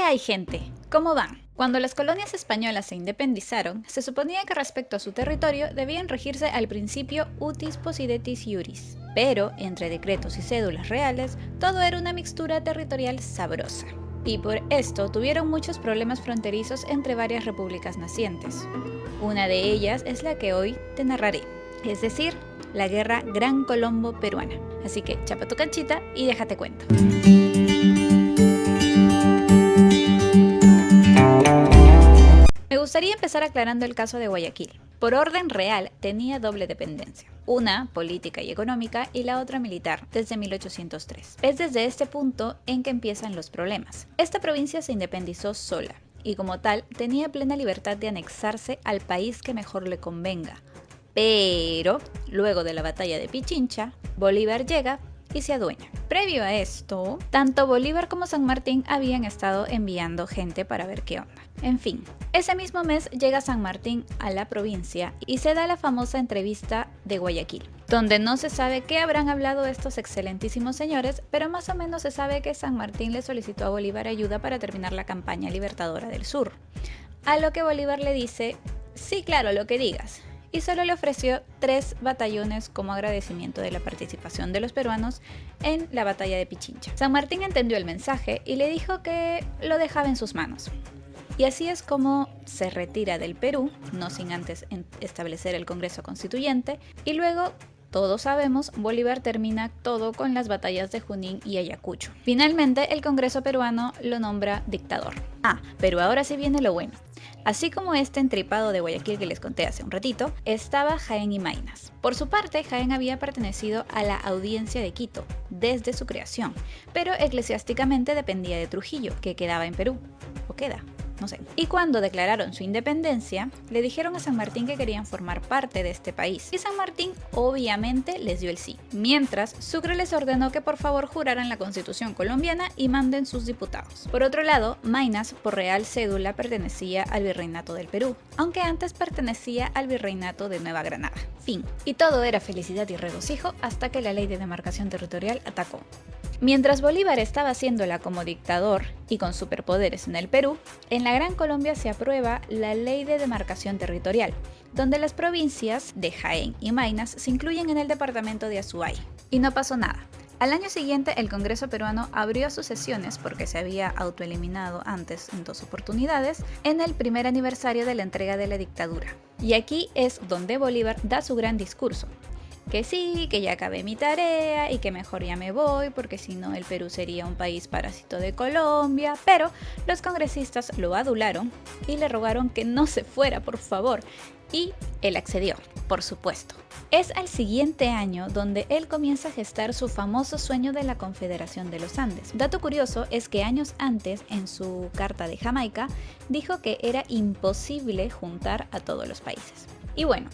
hay, gente? ¿Cómo van? Cuando las colonias españolas se independizaron, se suponía que respecto a su territorio debían regirse al principio utis possidetis iuris. Pero, entre decretos y cédulas reales, todo era una mixtura territorial sabrosa. Y por esto tuvieron muchos problemas fronterizos entre varias repúblicas nacientes. Una de ellas es la que hoy te narraré, es decir, la Guerra Gran Colombo Peruana. Así que chapa tu canchita y déjate cuento. Me gustaría empezar aclarando el caso de Guayaquil. Por orden real, tenía doble dependencia. Una, política y económica, y la otra militar, desde 1803. Es desde este punto en que empiezan los problemas. Esta provincia se independizó sola, y como tal, tenía plena libertad de anexarse al país que mejor le convenga. Pero, luego de la batalla de Pichincha, Bolívar llega y se adueña. Previo a esto, tanto Bolívar como San Martín habían estado enviando gente para ver qué onda. En fin, ese mismo mes llega San Martín a la provincia y se da la famosa entrevista de Guayaquil, donde no se sabe qué habrán hablado estos excelentísimos señores, pero más o menos se sabe que San Martín le solicitó a Bolívar ayuda para terminar la campaña libertadora del sur. A lo que Bolívar le dice, sí, claro, lo que digas. Y solo le ofreció 3 batallones como agradecimiento de la participación de los peruanos en la batalla de Pichincha. San Martín entendió el mensaje y le dijo que lo dejaba en sus manos. Y así es como se retira del Perú, no sin antes establecer el Congreso Constituyente, y luego, todos sabemos, Bolívar termina todo con las batallas de Junín y Ayacucho. Finalmente, el Congreso peruano lo nombra dictador. Pero ahora sí viene lo bueno. Así como este entripado de Guayaquil que les conté hace un ratito, estaba Jaén y Maynas. Por su parte, Jaén había pertenecido a la Audiencia de Quito desde su creación, pero eclesiásticamente dependía de Trujillo, que quedaba en Perú, o queda. No sé. Y cuando declararon su independencia, le dijeron a San Martín que querían formar parte de este país. Y San Martín obviamente les dio el sí. Mientras, Sucre les ordenó que por favor juraran la Constitución colombiana y manden sus diputados. Por otro lado, Maynas, por real cédula, pertenecía al Virreinato del Perú, aunque antes pertenecía al Virreinato de Nueva Granada. Fin. Y todo era felicidad y regocijo hasta que la ley de demarcación territorial atacó. Mientras Bolívar estaba haciéndola como dictador y con superpoderes en el Perú, en la Gran Colombia se aprueba la Ley de Demarcación Territorial, donde las provincias de Jaén y Maynas se incluyen en el departamento de Azuay. Y no pasó nada. Al año siguiente, el Congreso peruano abrió sus sesiones porque se había autoeliminado antes en 2 oportunidades en el primer aniversario de la entrega de la dictadura. Y aquí es donde Bolívar da su gran discurso. Que sí, que ya acabé mi tarea y que mejor ya me voy porque si no el Perú sería un país parásito de Colombia, pero los congresistas lo adularon y le rogaron que no se fuera, por favor, y él accedió, por supuesto. Es al siguiente año donde él comienza a gestar su famoso sueño de la Confederación de los Andes. Dato curioso es que años antes, en su Carta de Jamaica, dijo que era imposible juntar a todos los países. Y bueno,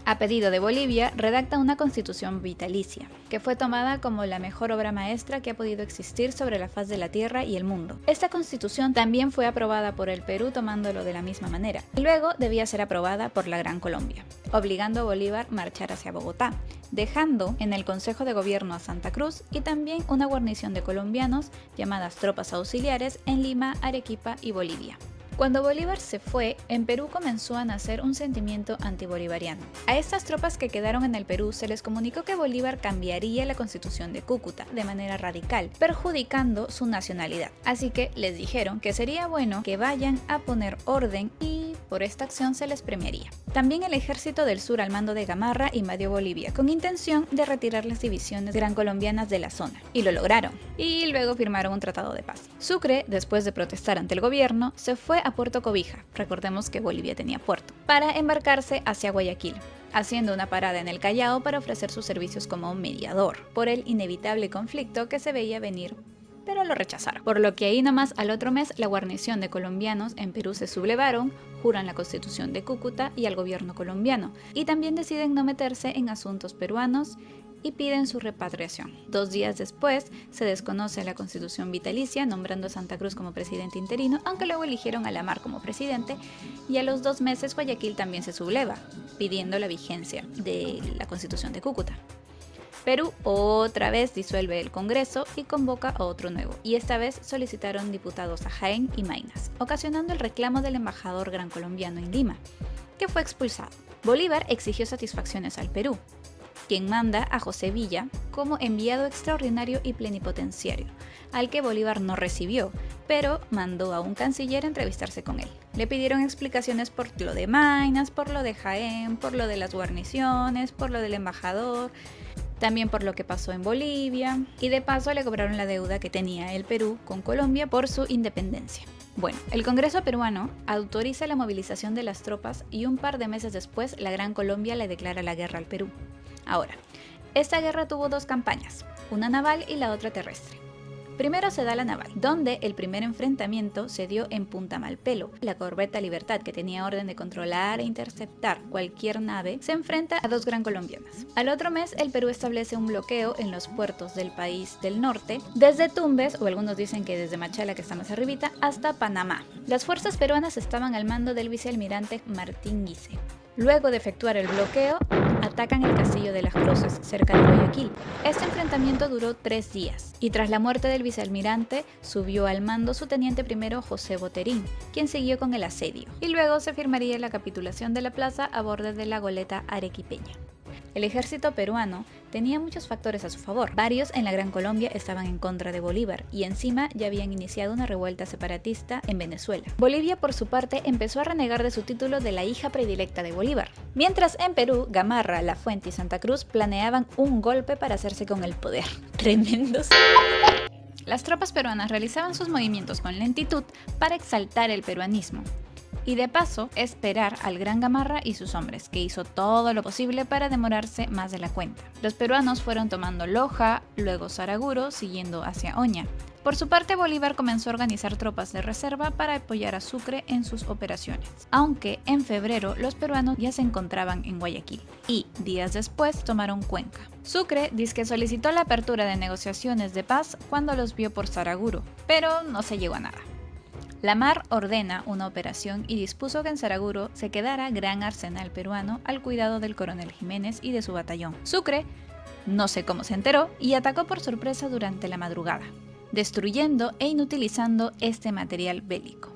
a pedido de Bolivia, redacta una constitución vitalicia, que fue tomada como la mejor obra maestra que ha podido existir sobre la faz de la tierra y el mundo. Esta constitución también fue aprobada por el Perú tomándolo de la misma manera, y luego debía ser aprobada por la Gran Colombia, obligando a Bolívar a marchar hacia Bogotá, dejando en el Consejo de Gobierno a Santa Cruz y también una guarnición de colombianos llamadas tropas auxiliares en Lima, Arequipa y Bolivia. Cuando Bolívar se fue, en Perú comenzó a nacer un sentimiento antibolivariano. A estas tropas que quedaron en el Perú se les comunicó que Bolívar cambiaría la Constitución de Cúcuta de manera radical, perjudicando su nacionalidad. Así que les dijeron que sería bueno que vayan a poner orden y por esta acción se les premiaría. También el ejército del sur al mando de Gamarra invadió Bolivia con intención de retirar las divisiones grancolombianas de la zona. Y lo lograron. Y luego firmaron un tratado de paz. Sucre, después de protestar ante el gobierno, se fue a Puerto Cobija, recordemos que Bolivia tenía puerto, para embarcarse hacia Guayaquil, haciendo una parada en el Callao para ofrecer sus servicios como mediador, por el inevitable conflicto que se veía venir, pero lo rechazaron. Por lo que ahí nomás al otro mes la guarnición de colombianos en Perú se sublevaron, juran la Constitución de Cúcuta y al gobierno colombiano, y también deciden no meterse en asuntos peruanos y piden su repatriación. 2 días después se desconoce la Constitución vitalicia, nombrando a Santa Cruz como presidente interino, aunque luego eligieron a Lamar como presidente, y a los 2 meses Guayaquil también se subleva, pidiendo la vigencia de la Constitución de Cúcuta. Perú otra vez disuelve el Congreso y convoca a otro nuevo, y esta vez solicitaron diputados a Jaén y Maynas, ocasionando el reclamo del embajador gran colombiano en Lima, que fue expulsado. Bolívar exigió satisfacciones al Perú, quien manda a José Villa como enviado extraordinario y plenipotenciario, al que Bolívar no recibió, pero mandó a un canciller a entrevistarse con él. Le pidieron explicaciones por lo de Maynas, por lo de Jaén, por lo de las guarniciones, por lo del embajador, también por lo que pasó en Bolivia, y de paso le cobraron la deuda que tenía el Perú con Colombia por su independencia. Bueno, el Congreso peruano autoriza la movilización de las tropas y un par de meses después la Gran Colombia le declara la guerra al Perú. Ahora, esta guerra tuvo dos campañas, una naval y la otra terrestre. Primero se da la naval, donde el primer enfrentamiento se dio en Punta Malpelo. La corbeta Libertad, que tenía orden de controlar e interceptar cualquier nave, se enfrenta a dos gran colombianas. Al otro mes, el Perú establece un bloqueo en los puertos del país del norte, desde Tumbes, o algunos dicen que desde Machala, que está más arribita, hasta Panamá. Las fuerzas peruanas estaban al mando del vicealmirante Martín Guise. Luego de efectuar el bloqueo, atacan el Castillo de las Cruces, cerca de Guayaquil. Este enfrentamiento duró 3 días, y tras la muerte del vicealmirante, subió al mando su teniente primero José Boterín, quien siguió con el asedio, y luego se firmaría la capitulación de la plaza a borde de la goleta arequipeña. El ejército peruano tenía muchos factores a su favor. Varios en la Gran Colombia estaban en contra de Bolívar y encima ya habían iniciado una revuelta separatista en Venezuela. Bolivia, por su parte, empezó a renegar de su título de la hija predilecta de Bolívar. Mientras en Perú, Gamarra, La Fuente y Santa Cruz planeaban un golpe para hacerse con el poder. Tremendos. Las tropas peruanas realizaban sus movimientos con lentitud para exaltar el peruanismo. Y de paso, esperar al gran Gamarra y sus hombres, que hizo todo lo posible para demorarse más de la cuenta. Los peruanos fueron tomando Loja, luego Saraguro, siguiendo hacia Oña. Por su parte, Bolívar comenzó a organizar tropas de reserva para apoyar a Sucre en sus operaciones, aunque en febrero los peruanos ya se encontraban en Guayaquil y, días después, tomaron Cuenca. Sucre dice que solicitó la apertura de negociaciones de paz cuando los vio por Saraguro, pero no se llegó a nada. La Mar ordena una operación y dispuso que en Saraguro se quedara gran arsenal peruano al cuidado del coronel Jiménez y de su batallón. Sucre, no sé cómo se enteró, y atacó por sorpresa durante la madrugada, destruyendo e inutilizando este material bélico.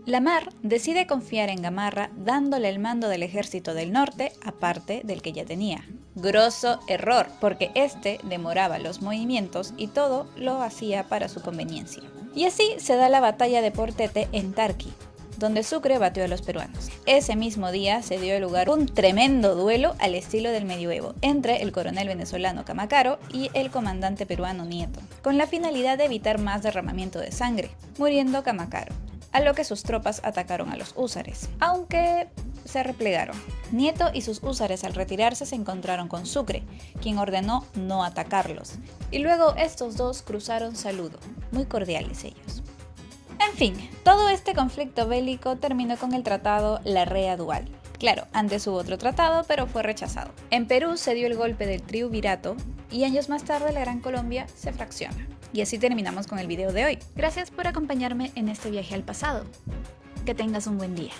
La Mar decide confiar en Gamarra, dándole el mando del ejército del norte, aparte del que ya tenía. Grosso error, porque este demoraba los movimientos y todo lo hacía para su conveniencia. Y así se da la batalla de Portete en Tarqui, donde Sucre batió a los peruanos. Ese mismo día se dio lugar un tremendo duelo al estilo del medioevo entre el coronel venezolano Camacaro y el comandante peruano Nieto, con la finalidad de evitar más derramamiento de sangre, muriendo Camacaro, a lo que sus tropas atacaron a los húsares, aunque se replegaron. Nieto y sus húsares al retirarse se encontraron con Sucre, quien ordenó no atacarlos, y luego estos dos cruzaron saludo, muy cordiales ellos. En fin, todo este conflicto bélico terminó con el tratado Larrea Dual. Claro, antes hubo otro tratado, pero fue rechazado. En Perú se dio el golpe del triunvirato y años más tarde la Gran Colombia se fracciona. Y así terminamos con el video de hoy. Gracias por acompañarme en este viaje al pasado. Que tengas un buen día.